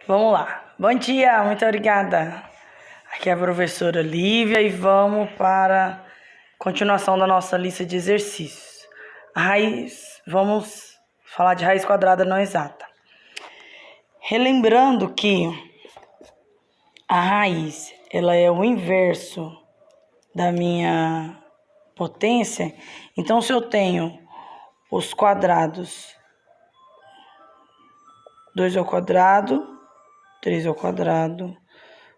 Vamos lá. Bom dia, muito obrigada. Aqui é a professora Lívia e vamos para a continuação da nossa lista de exercícios. Vamos falar de raiz quadrada não exata. Relembrando que a raiz, ela é o inverso da minha potência, então se eu tenho os quadrados 2 ao quadrado, 3 ao quadrado,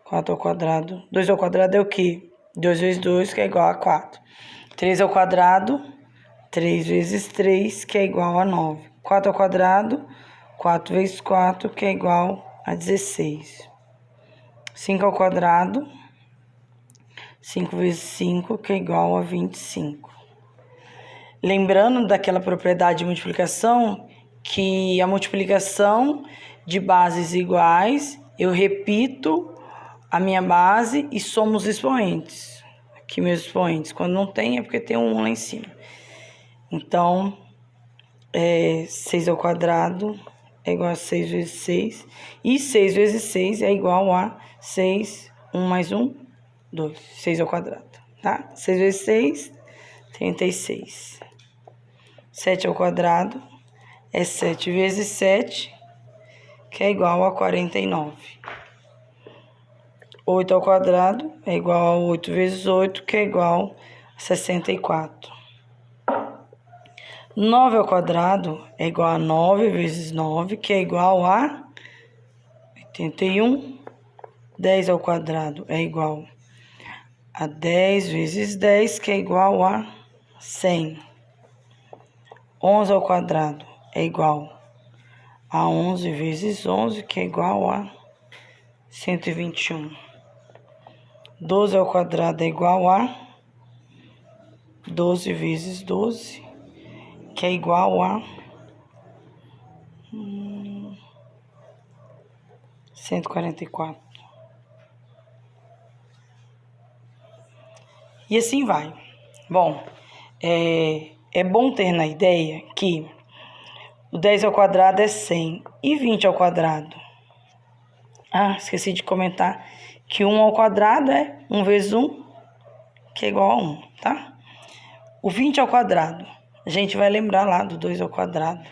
4 ao quadrado. 2 ao quadrado é o quê? 2 vezes 2, que é igual a 4. 3 ao quadrado, 3 vezes 3, que é igual a 9. 4 ao quadrado, 4 vezes 4, que é igual a 16. 5 ao quadrado, 5 vezes 5, que é igual a 25. Lembrando daquela propriedade de multiplicação, que a multiplicação de bases iguais, eu repito a minha base e somo os expoentes. Aqui meus expoentes. Quando não tem, é porque tem um lá em cima. Então, 6 ao quadrado é igual a 6 vezes 6. E 6 vezes 6 é igual a 6. 1 mais 1, 2. 6 ao quadrado, tá? 6 vezes 6, 36. 7 ao quadrado é 7 vezes 7, que é igual a 49. 8 ao quadrado é igual a 8 vezes 8, que é igual a 64. 9 ao quadrado é igual a 9 vezes 9, que é igual a 81. 10 ao quadrado é igual a 10 vezes 10, que é igual a 100. 11 ao quadrado é igual a 11 vezes 11, que é igual a 121. 12 ao quadrado é igual a 12 vezes 12, que é igual a 144. E assim vai. Bom, é bom ter na ideia que o 10 ao quadrado é 100 e 20 ao quadrado. Esqueci de comentar que 1 ao quadrado é 1 vezes 1, que é igual a 1, tá? O 20 ao quadrado, a gente vai lembrar lá do 2 ao quadrado,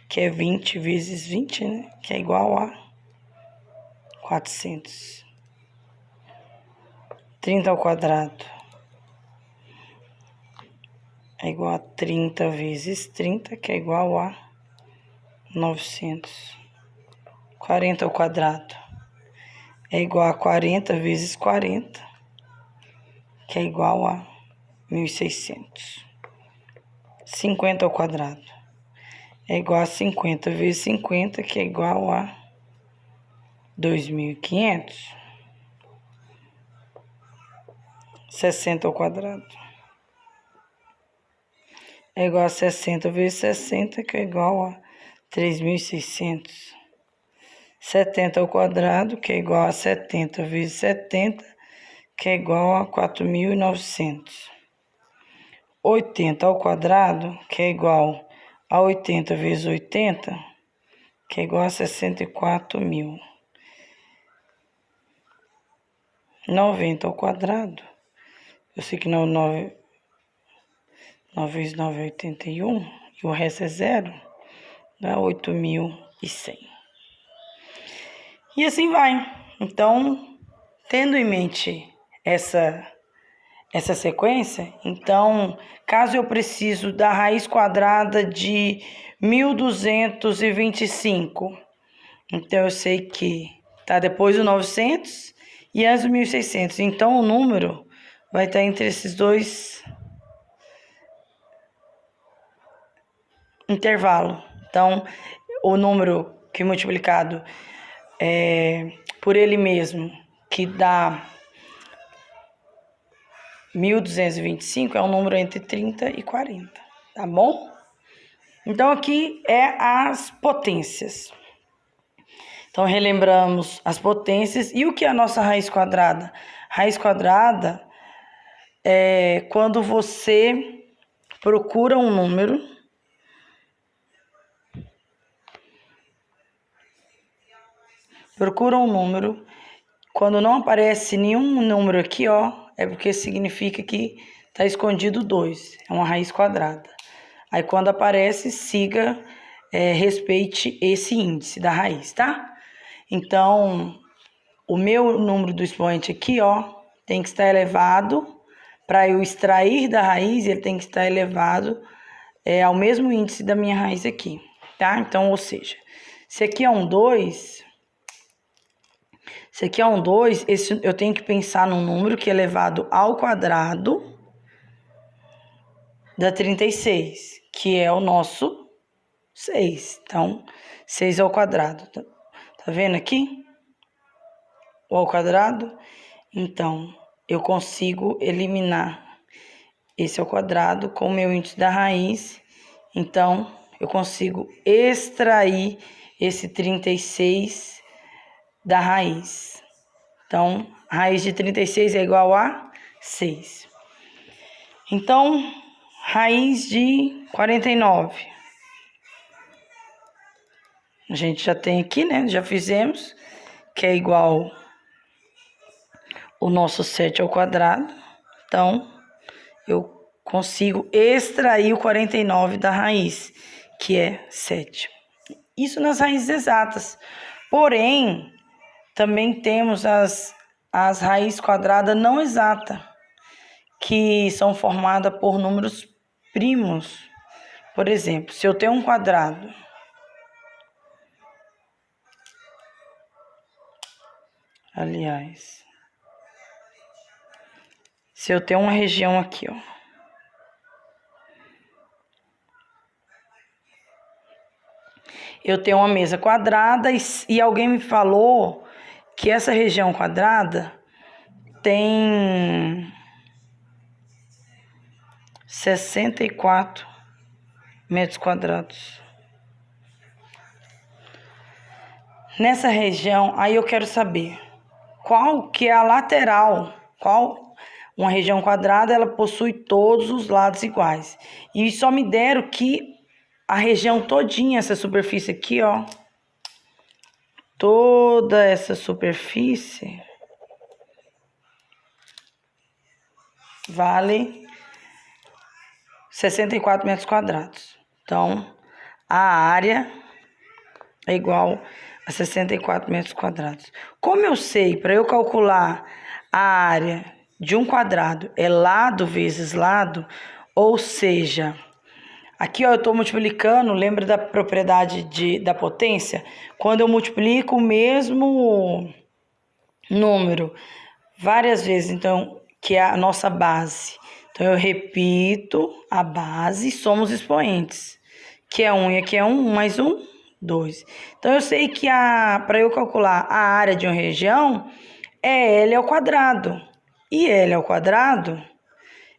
que é 20 vezes 20, né? Que é igual a 400. 30 ao quadrado é igual a 30 vezes 30, que é igual a 900. 40 ao quadrado é igual a 40 vezes 40, que é igual a 1.600. 50 ao quadrado é igual a 50 vezes 50, que é igual a 2.500. 60 ao quadrado é igual a 60 vezes 60, que é igual a 3.600. 70 ao quadrado, que é igual a 70 vezes 70, que é igual a 4.900. 80 ao quadrado, que é igual a 80 vezes 80, que é igual a 64.000. 90 ao quadrado, eu sei que não, 9 vezes 9 é 81, e o resto é zero, dá 8.100. E assim vai. Então, tendo em mente essa sequência, então, caso eu preciso da raiz quadrada de 1.225, então eu sei que está depois do 900 e antes do 1.600. Então, o número vai estar entre esses dois intervalos. Então, o número que multiplicado por ele mesmo, que dá 1.225, é um número entre 30 e 40, tá bom? Então, aqui é as potências. Então, relembramos as potências. E o que é a nossa raiz quadrada? Raiz quadrada é quando você procura um número procura um número. Quando não aparece nenhum número aqui, ó, é porque significa que está escondido 2. É uma raiz quadrada. Aí quando aparece, siga, respeite esse índice da raiz, tá? Então, o meu número do expoente aqui, ó, tem que estar elevado. Para eu extrair da raiz, ele tem que estar elevado ao mesmo índice da minha raiz aqui, tá? Então, ou seja, se aqui é um 2, eu tenho que pensar num número que é elevado ao quadrado da 36, que é o nosso 6. Então, 6 ao quadrado. Tá vendo aqui? O ao quadrado. Então, eu consigo eliminar esse ao quadrado com o meu índice da raiz. Então, eu consigo extrair esse 36 da raiz. Então, raiz de 36 é igual a 6. Então, raiz de 49. A gente já tem aqui, né? Já fizemos, que é igual o nosso 7 ao quadrado. Então, eu consigo extrair o 49 da raiz, que é 7. Isso nas raízes exatas. Porém, também temos as raízes quadradas não exatas, que são formadas por números primos. Por exemplo, se eu tenho um quadrado, aliás, se eu tenho uma região aqui, ó, eu tenho uma mesa quadrada e alguém me falou que essa região quadrada tem 64 metros quadrados. Nessa região, aí eu quero saber qual que é a lateral, uma região quadrada, ela possui todos os lados iguais. E só me deram que a região todinha, essa superfície aqui, ó, toda essa superfície vale 64 metros quadrados. Então, a área é igual a 64 metros quadrados. Como eu sei, para eu calcular a área de um quadrado é lado vezes lado, ou seja, aqui ó, eu estou multiplicando, lembra da propriedade da potência? Quando eu multiplico o mesmo número várias vezes, então, que é a nossa base. Então, eu repito a base e somos expoentes, que é 1 e aqui é 1, mais 1, 2. Então, eu sei que para eu calcular a área de uma região é L ao quadrado. E L ao quadrado,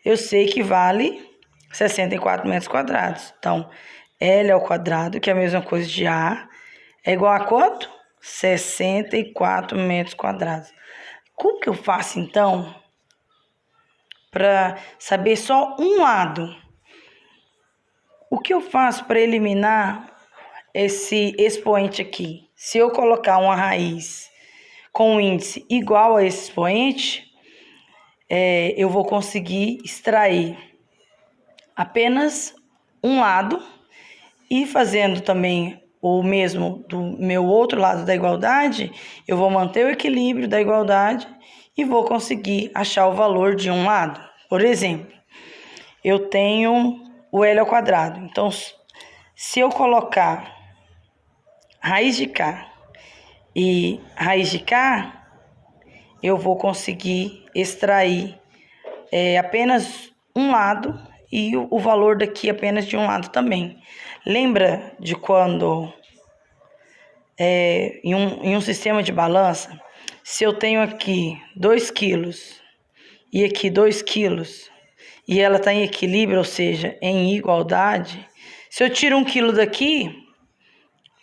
eu sei que vale 64 metros quadrados. Então, L ao quadrado, que é a mesma coisa de A, é igual a quanto? 64 metros quadrados. Como que eu faço, então, para saber só um lado? O que eu faço para eliminar esse expoente aqui? Se eu colocar uma raiz com um índice igual a esse expoente, eu vou conseguir extrair apenas um lado e fazendo também o mesmo do meu outro lado da igualdade, eu vou manter o equilíbrio da igualdade e vou conseguir achar o valor de um lado. Por exemplo, eu tenho o L ao quadrado. Então, se eu colocar raiz de K e raiz de K, eu vou conseguir extrair apenas um lado e o valor daqui apenas de um lado também. Lembra de quando em um sistema de balança, se eu tenho aqui 2 quilos e aqui 2 quilos e ela está em equilíbrio, ou seja, em igualdade, se eu tiro 1 quilo daqui,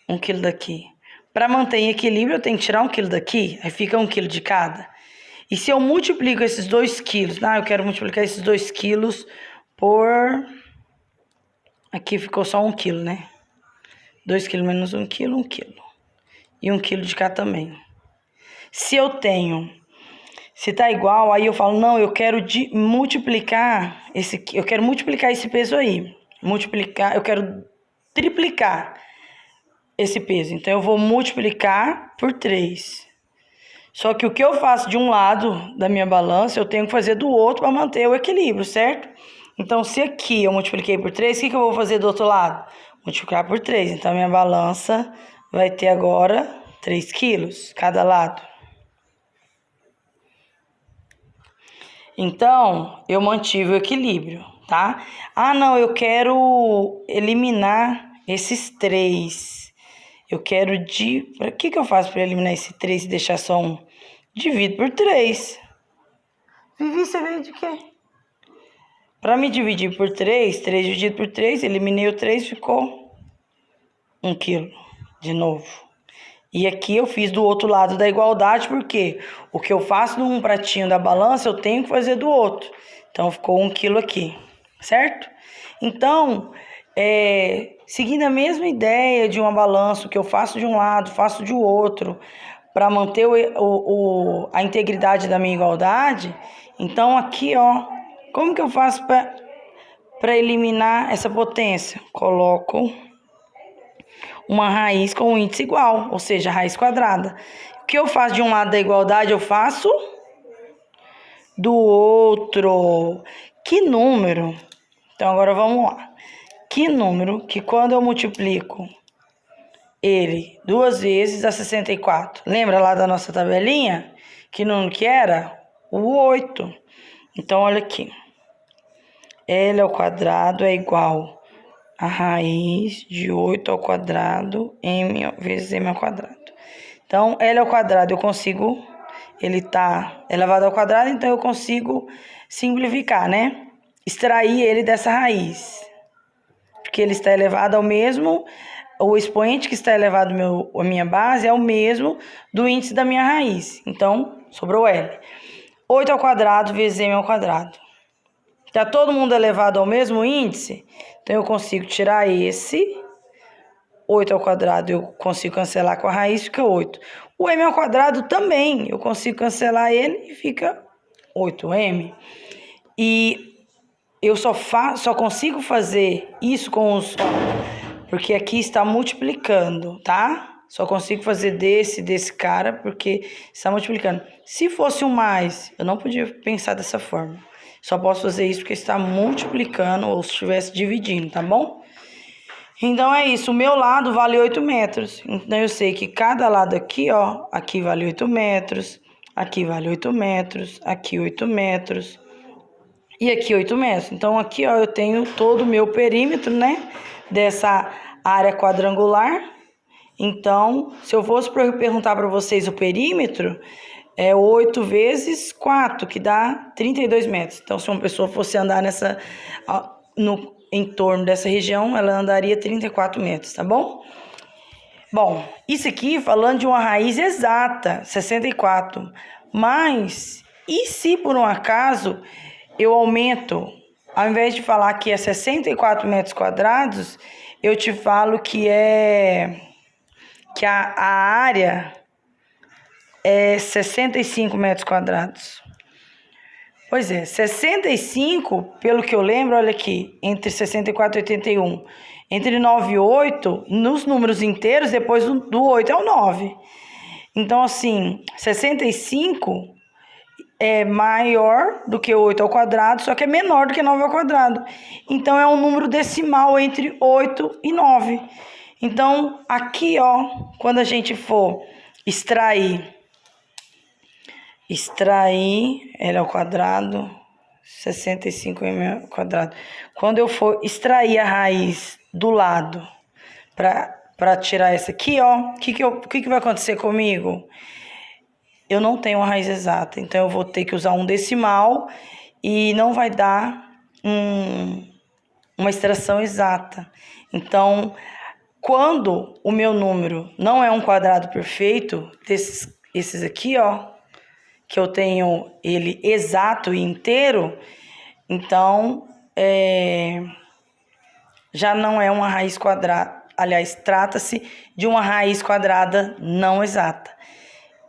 1 quilo daqui, para manter em equilíbrio eu tenho que tirar 1 quilo daqui, aí fica 1 quilo de cada. E se eu multiplico esses 2 quilos, eu quero multiplicar esses 2 quilos por... Aqui ficou só 1 quilo, né? 2 quilos menos 1 quilo, 1 quilo. e 1 quilo de cá também. Se tá igual, aí eu falo, não, eu quero multiplicar esse peso aí. Eu quero triplicar esse peso. Então, eu vou multiplicar por 3. Só que o que eu faço de um lado da minha balança, eu tenho que fazer do outro para manter o equilíbrio, certo? Então, se aqui eu multipliquei por 3, o que eu vou fazer do outro lado? Multiplicar por 3. Então, a minha balança vai ter agora 3 quilos cada lado. Então, eu mantive o equilíbrio, tá? Ah, não, eu quero eliminar esses 3. Eu quero o que eu faço para eliminar esse 3 e deixar só 1? Divido por 3. Vivi, você veio de quê? Para me dividir por 3, 3 dividido por 3, eliminei o 3, ficou 1 quilo de novo. E aqui eu fiz do outro lado da igualdade, porque o que eu faço num pratinho da balança, eu tenho que fazer do outro. Então, ficou 1 quilo aqui, certo? Então, seguindo a mesma ideia de uma balança, o que eu faço de um lado, faço de outro, para manter a integridade da minha igualdade. Então, aqui, ó, como que eu faço para eliminar essa potência? Coloco uma raiz com um índice igual, ou seja, raiz quadrada. O que eu faço de um lado da igualdade, eu faço do outro. Que número? Então, agora vamos lá. Que número que quando eu multiplico ele 2 vezes dá 64? Lembra lá da nossa tabelinha? Que número que era? O 8. Então, olha aqui. L ao quadrado é igual a raiz de 8 ao quadrado, m vezes m ao quadrado. Então, L ao quadrado eu consigo, ele está elevado ao quadrado, então eu consigo simplificar, né? Extrair ele dessa raiz. Porque ele está elevado ao mesmo, o expoente que está elevado à minha base é o mesmo do índice da minha raiz. Então, sobrou L. 8 ao quadrado vezes m ao quadrado. Está todo mundo elevado ao mesmo índice? Então, eu consigo tirar esse. 8 ao quadrado eu consigo cancelar com a raiz, fica 8. O m ao quadrado também, eu consigo cancelar ele e fica 8m. E eu só consigo fazer isso com os... Porque aqui está multiplicando, tá? Só consigo fazer desse cara porque está multiplicando. Se fosse um mais, eu não podia pensar dessa forma. Só posso fazer isso porque está multiplicando ou se estivesse dividindo, tá bom? Então, é isso. O meu lado vale 8 metros. Então, eu sei que cada lado aqui, ó, aqui vale 8 metros, aqui vale 8 metros, aqui 8 metros e aqui 8 metros. Então, aqui, ó, eu tenho todo o meu perímetro, né, dessa área quadrangular. Então, se eu fosse perguntar para vocês o perímetro, é 8 vezes 4, que dá 32 metros. Então, se uma pessoa fosse andar no entorno dessa região, ela andaria 34 metros, tá bom? Bom, isso aqui falando de uma raiz exata, 64. Mas, e se por um acaso eu aumento, ao invés de falar que é 64 metros quadrados, eu te falo que a área é 65 metros quadrados. Pois é, 65, pelo que eu lembro, olha aqui, entre 64 e 81. Entre 9 e 8, nos números inteiros, depois do 8 é o 9. Então, assim, 65 é maior do que 8 ao quadrado, só que é menor do que 9 ao quadrado. Então, é um número decimal entre 8 e 9. Então, aqui, ó, quando a gente for extrair L ao quadrado, 65m ao quadrado. Quando eu for extrair a raiz do lado, para tirar essa aqui, ó, o que vai acontecer comigo? Eu não tenho uma raiz exata, então eu vou ter que usar um decimal e não vai dar uma extração exata. Então, quando o meu número não é um quadrado perfeito, esses aqui, ó, que eu tenho ele exato e inteiro, então já não é uma raiz quadrada. aliás, trata-se de uma raiz quadrada não exata.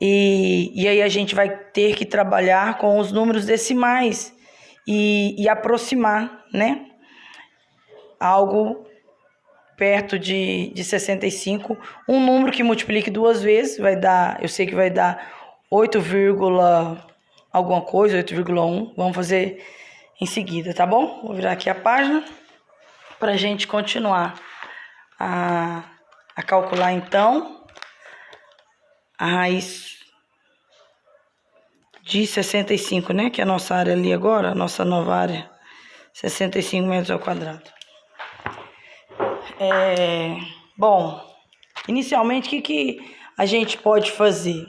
E aí a gente vai ter que trabalhar com os números decimais e aproximar, né? Algo perto de 65. Um número que multiplique 2 vezes vai dar, eu sei que vai dar 8, alguma coisa, 8,1. Vamos fazer em seguida, tá bom? Vou virar aqui a página para a gente continuar a calcular então a raiz de 65, né? Que é a nossa área ali agora, a nossa nova área, 65 metros ao quadrado. Bom, inicialmente, o que a gente pode fazer?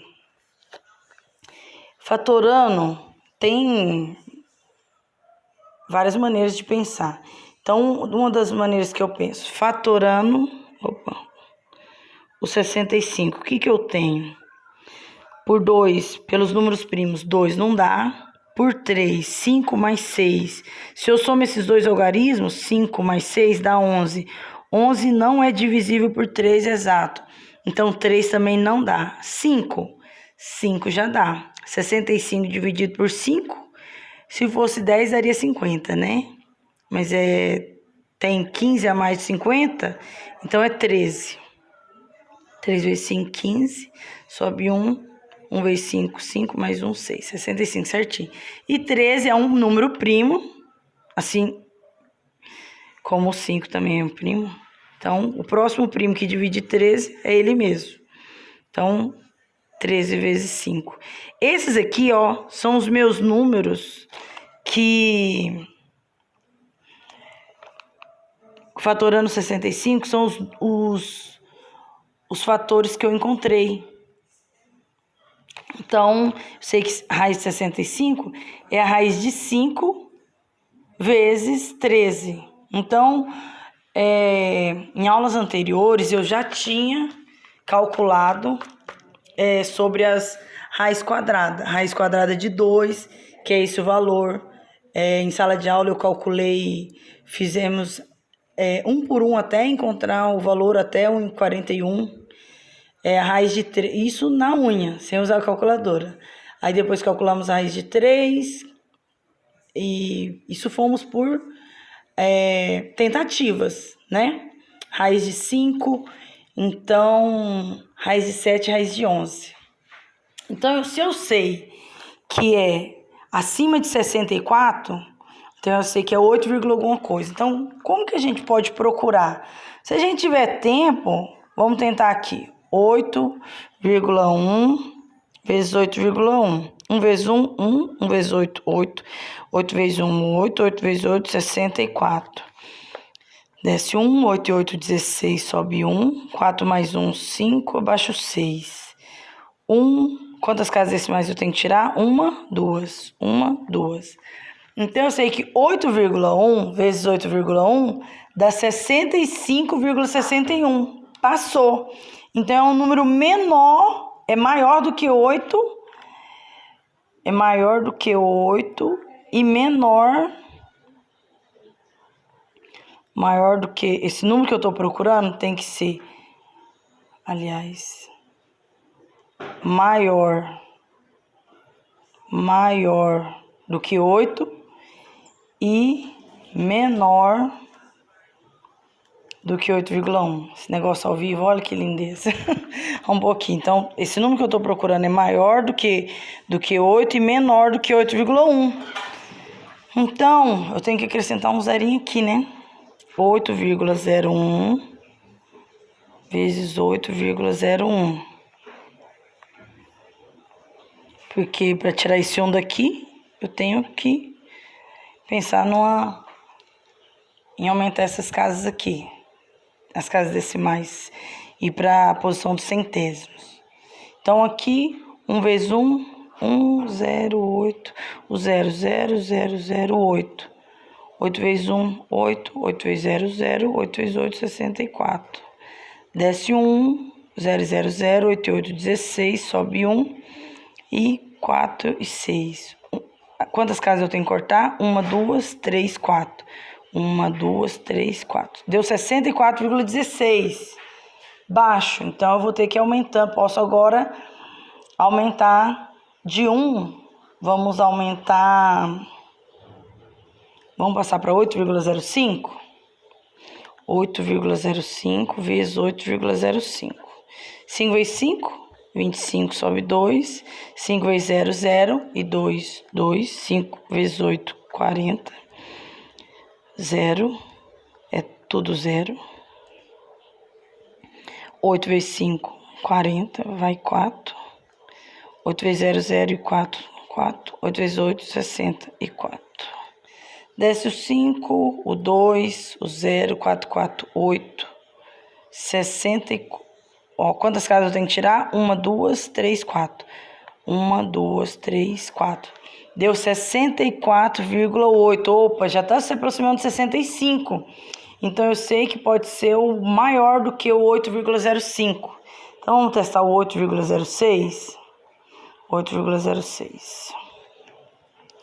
Fatorando tem várias maneiras de pensar. Então, uma das maneiras que eu penso, fatorando, o 65, o que eu tenho? Por 2, pelos números primos, 2 não dá. Por 3, 5 mais 6. Se eu somo esses dois algarismos, 5 mais 6 dá 11. 11 não é divisível por 3 exato. Então, 3 também não dá. 5 já dá. 65 dividido por 5, se fosse 10 daria 50, né? Mas tem 15 a mais de 50, então é 13. 3 vezes 5, 15. Sobe 1. 1 vezes 5, 5 mais 1, 6. 65, certinho. E 13 é um número primo, assim como o 5 também é um primo. Então, o próximo primo que divide 13 é ele mesmo. Então, 13 vezes 5. Esses aqui, ó, são os meus números que, fatorando 65, são os fatores que eu encontrei. Então, eu sei que a raiz de 65 é a raiz de 5 vezes 13. Então, em aulas anteriores, eu já tinha calculado sobre as raiz quadrada. Raiz quadrada de 2, que é esse o valor. Em sala de aula eu calculei, fizemos 1 por 1 até encontrar o valor até 1,41. A raiz de 3, isso na unha, sem usar a calculadora. Aí depois calculamos a raiz de 3, e isso fomos por tentativas, né? Raiz de 5, então raiz de 7, raiz de 11. Então, se eu sei que é acima de 64, então eu sei que é 8, alguma coisa. Então, como que a gente pode procurar? Se a gente tiver tempo, vamos tentar aqui. 8,1 vezes 8,1. 1 vezes 1, 1. 1 vezes 8, 8. 8 vezes 1, 8. 8 vezes 8, 64. Desce 1, 8 e 8, 16, sobe 1. 4 mais 1, 5, abaixo 6. 1, quantas casas decimais eu tenho que tirar? 1, 2. 1, 2. Então, eu sei que 8,1 vezes 8,1 dá 65,61. Passou. Então, é um número menor, é maior do que 8, e maior do que esse número que eu estou procurando tem que ser, aliás, maior do que 8 e menor do que 8,1. Esse negócio ao vivo, olha que lindeza. Um pouquinho. Então, esse número que eu estou procurando é maior do que 8 e menor do que 8,1. Então, eu tenho que acrescentar um zerinho aqui, né? 8,01 vezes 8,01. Porque para tirar esse 1 daqui, eu tenho que pensar em aumentar essas casas aqui. As casas decimais, e para a posição dos centésimos. Então, aqui, 1 vezes 1, 1, 0, 8, o 0, 0, 0, 0, 8. 8 vezes 1, 8, 8 vezes 0, 0, 8 vezes 8, 64. Desce 1, 0, 0, 0, 8 e 8, 16, sobe 1, e 4 e 6. Quantas casas eu tenho que cortar? 1, 2, 3, 4. 1, 2, 3, 4. Deu 64,16. Baixo. Então, eu vou ter que aumentar. Posso agora aumentar de 1. Vamos aumentar... Vamos passar para 8,05? 8,05 vezes 8,05. 5 vezes 5, 25 sobe 2. 5 vezes 0, 0. E 2, 2. 5 vezes 8, 40. 0. É tudo 0. 8 vezes 5, 40. Vai 4. 8 vezes 0, 0. E 4, 4. 8 vezes 8, 64. Desce o 5, o 2, o 0, 4, 4, 8, 64. Ó, quantas casas eu tenho que tirar? 1, 2, 3, 4. 1, 2, 3, 4. Deu 64,8. Opa, já está se aproximando de 65. Então, eu sei que pode ser o maior do que o 8,05. Então, vamos testar o 8,06. 8,06.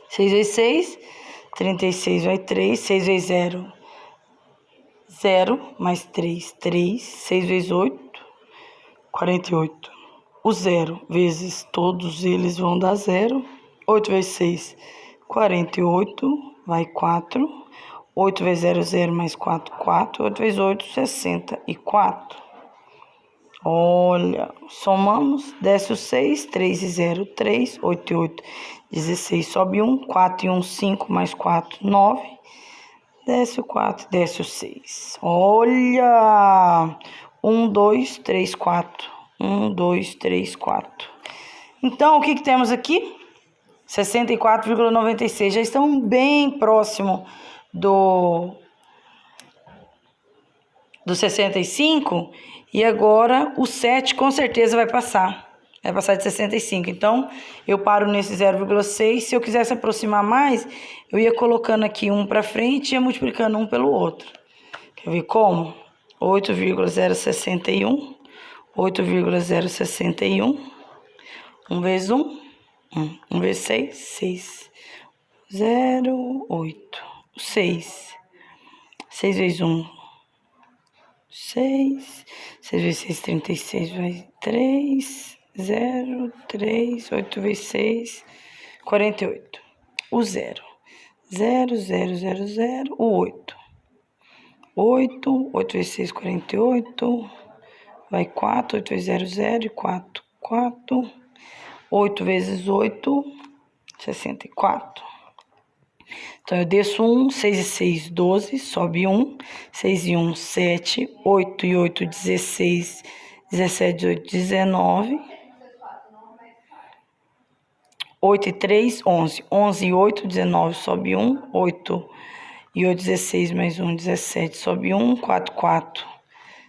6 vezes 6... 36 vai 3, 6 vezes 0, 0, mais 3, 3, 6 vezes 8, 48. O 0 vezes todos eles vão dar 0, 8 vezes 6, 48, vai 4, 8 vezes 0, 0, mais 4, 4, 8 vezes 8, 64. Olha, somamos, desce o 6, 3 e 0, 3, 8 e 8, 16, sobe 1, 4 e 1, 5, mais 4, 9, desce o 4, desce o 6. Olha, 1, 2, 3, 4, 1, 2, 3, 4. Então, o que temos aqui? 64,96, já estamos bem próximo do 65, e agora o 7 com certeza vai passar de 65. Então, eu paro nesse 0,6. Se eu quisesse aproximar mais, eu ia colocando aqui um para frente e ia multiplicando um pelo outro. Quer ver como? 8,061, 8,061, 1 vezes 1, 1 vezes 6, 6, 0, 8, 6, 6 vezes 1, 6, 6 vezes 6, 36, vai 3, 0, 3, 8 vezes 6, 48. O 0, 0, 0, 0, 0, o 8. 8, 8 vezes 6, 48, vai 4, 8 vezes 0, 0, e 4, 4. 8 vezes 8, 64. Então, eu desço 1, 6 e 6, 12, sobe 1, 6 e 1, 7, 8 e 8, 16, 17, 18, 19, 8 e 3, 11, 11 e 8, 19, sobe 1, 8 e 8, 16, mais 1, 17, sobe 1, 4, 4,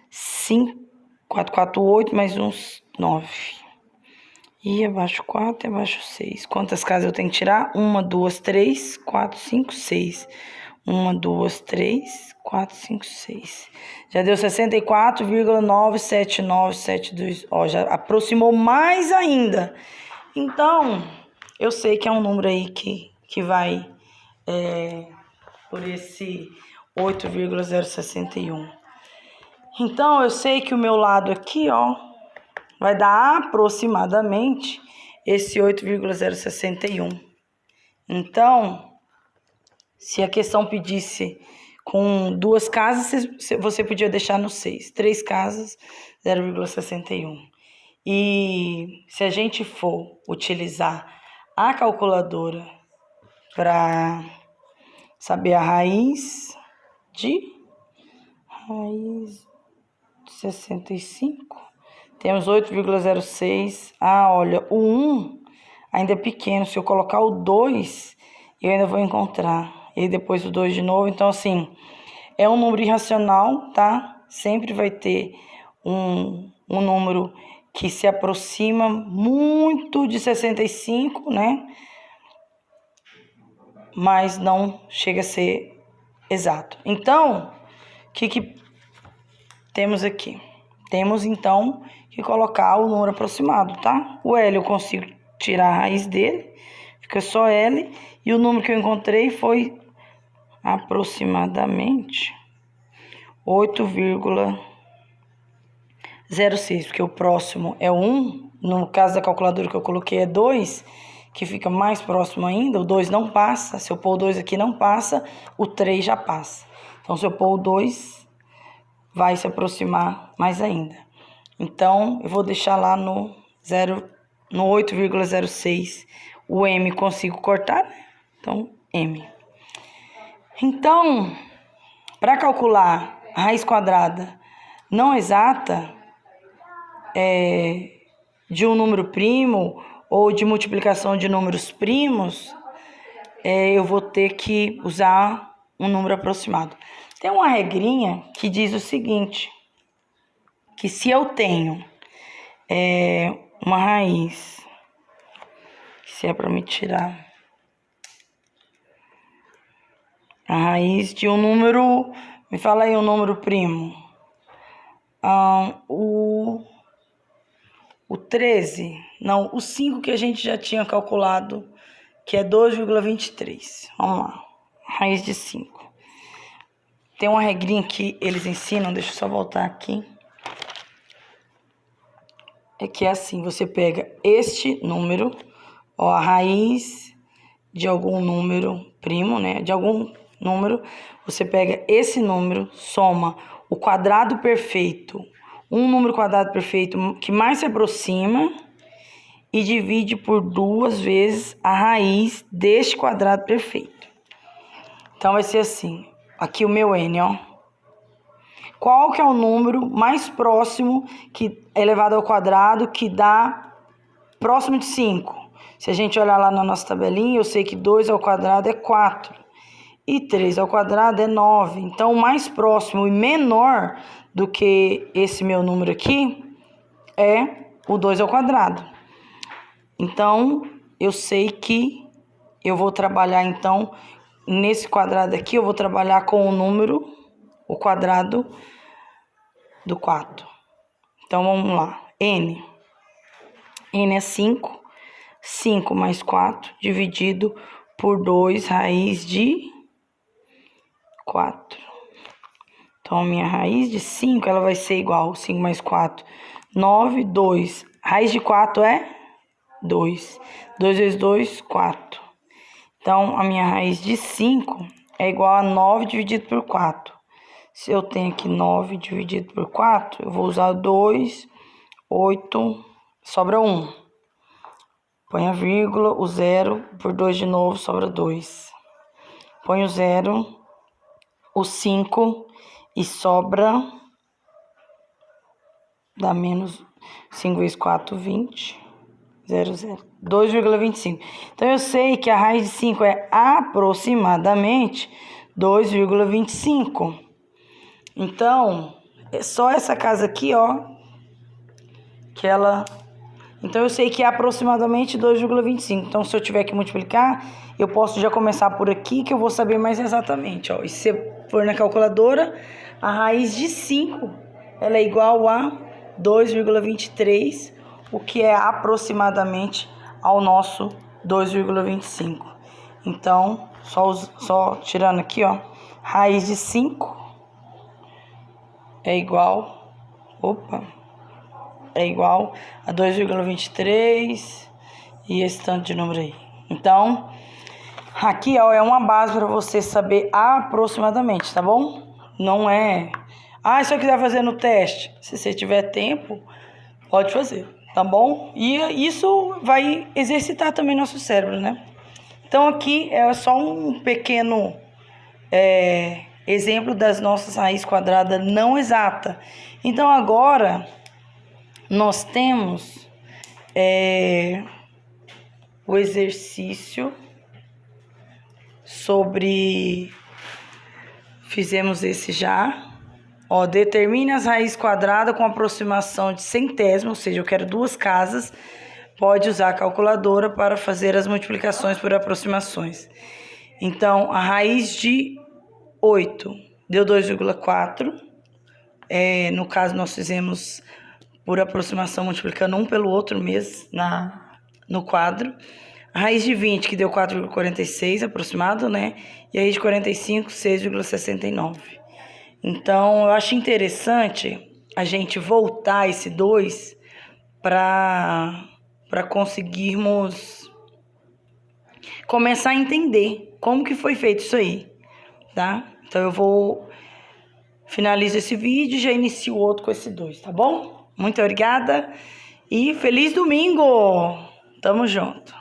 5, 4, 4, 8, mais 1, 9. E abaixo 4 e abaixo 6. Quantas casas eu tenho que tirar? 1, 2, 3, 4, 5, 6. 1, 2, 3, 4, 5, 6. Já deu 64,97972. Ó, já aproximou mais ainda. Então, eu sei que é um número aí que vai por esse 8,061. Então, eu sei que o meu lado aqui, ó, vai dar aproximadamente esse 8,061. Então, se a questão pedisse com 2 casas, você podia deixar no 6. 3 casas, 0,61. E se a gente for utilizar a calculadora para saber a raiz de 65... Temos 8,06. Ah, olha, o 1 ainda é pequeno. Se eu colocar o 2, eu ainda vou encontrar. E depois o 2 de novo. Então, assim, é um número irracional, tá? Sempre vai ter um número que se aproxima muito de 65, né? Mas não chega a ser exato. Então, o que temos aqui? Temos, então, que colocar o número aproximado, tá? O L eu consigo tirar a raiz dele, fica só L. E o número que eu encontrei foi aproximadamente 8,06, porque o próximo é 1, no caso da calculadora que eu coloquei é 2, que fica mais próximo ainda, o 2 não passa, se eu pôr o 2 aqui não passa, o 3 já passa. Então, se eu pôr o 2, vai se aproximar mais ainda. Então, eu vou deixar lá no 8,06, o M consigo cortar, né? Então, M. Então, para calcular a raiz quadrada não exata de um número primo ou de multiplicação de números primos, eu vou ter que usar um número aproximado. Tem uma regrinha que diz o seguinte, que se eu tenho uma raiz, se é para me tirar a raiz de um número, me fala aí um número primo. O 13, não, o 5 que a gente já tinha calculado, que é 2,23. Vamos lá, raiz de 5. Tem uma regrinha que eles ensinam, deixa eu só voltar aqui. É que é assim, você pega este número, a raiz de algum número primo, né? De algum número, você pega esse número, soma o quadrado perfeito, um número quadrado perfeito que mais se aproxima e divide por 2 vezes a raiz deste quadrado perfeito. Então, vai ser assim, aqui o meu N, ó. Qual que é o número mais próximo que é elevado ao quadrado que dá próximo de 5? Se a gente olhar lá na nossa tabelinha, eu sei que 2 ao quadrado é 4. E 3 ao quadrado é 9. Então, o mais próximo e menor do que esse meu número aqui é o 2 ao quadrado. Então, eu sei que eu vou trabalhar, então, nesse quadrado aqui, eu vou trabalhar com o número, o quadrado do 4. Então, vamos lá. N. N é 5. 5 mais 4 dividido por 2 raiz de 4. Então, a minha raiz de 5, ela vai ser igual, 5 mais 4, 9, 2. Raiz de 4 é 2. 2 vezes 2, 4. Então, a minha raiz de 5 é igual a 9 dividido por 4. Se eu tenho aqui 9 dividido por 4, eu vou usar 2, 8, sobra 1. Põe a vírgula, o 0 por 2 de novo, sobra 2. Põe o 0, o 5 e sobra, dá menos 5 vezes 4, 20, 0, 0, 2,25. Então, eu sei que a raiz de 5 é aproximadamente 2,25. Então, é só essa casa aqui, ó, que ela... Então, eu sei que é aproximadamente 2,25. Então, se eu tiver que multiplicar, eu posso já começar por aqui, que eu vou saber mais exatamente, ó. E se você for na calculadora, a raiz de 5, ela é igual a 2,23, o que é aproximadamente ao nosso 2,25. Então, só tirando aqui, ó, raiz de 5 é igual, é igual a 2,23 e esse tanto de número aí. Então, aqui, ó, é uma base para você saber aproximadamente, tá bom? Não é... Ah, se eu quiser fazer no teste, se você tiver tempo, pode fazer, tá bom? E isso vai exercitar também nosso cérebro, né? Então, aqui é só um pequeno exemplo das nossas raízes quadradas não exata. Então, agora, nós temos o exercício sobre... Fizemos esse já. Ó, determine as raízes quadradas com aproximação de centésimo, ou seja, eu quero 2 casas. Pode usar a calculadora para fazer as multiplicações por aproximações. Então, a raiz de 8 deu 2,4. No caso, nós fizemos por aproximação, multiplicando um pelo outro mesmo no quadro. A raiz de 20, que deu 4,46 aproximado, né? E a raiz de 45, 6,69. Então, eu acho interessante a gente voltar esse 2 para conseguirmos começar a entender como que foi feito isso aí, tá? Então, eu vou finalizar esse vídeo e já inicio outro com esse 2, tá bom? Muito obrigada e feliz domingo! Tamo junto!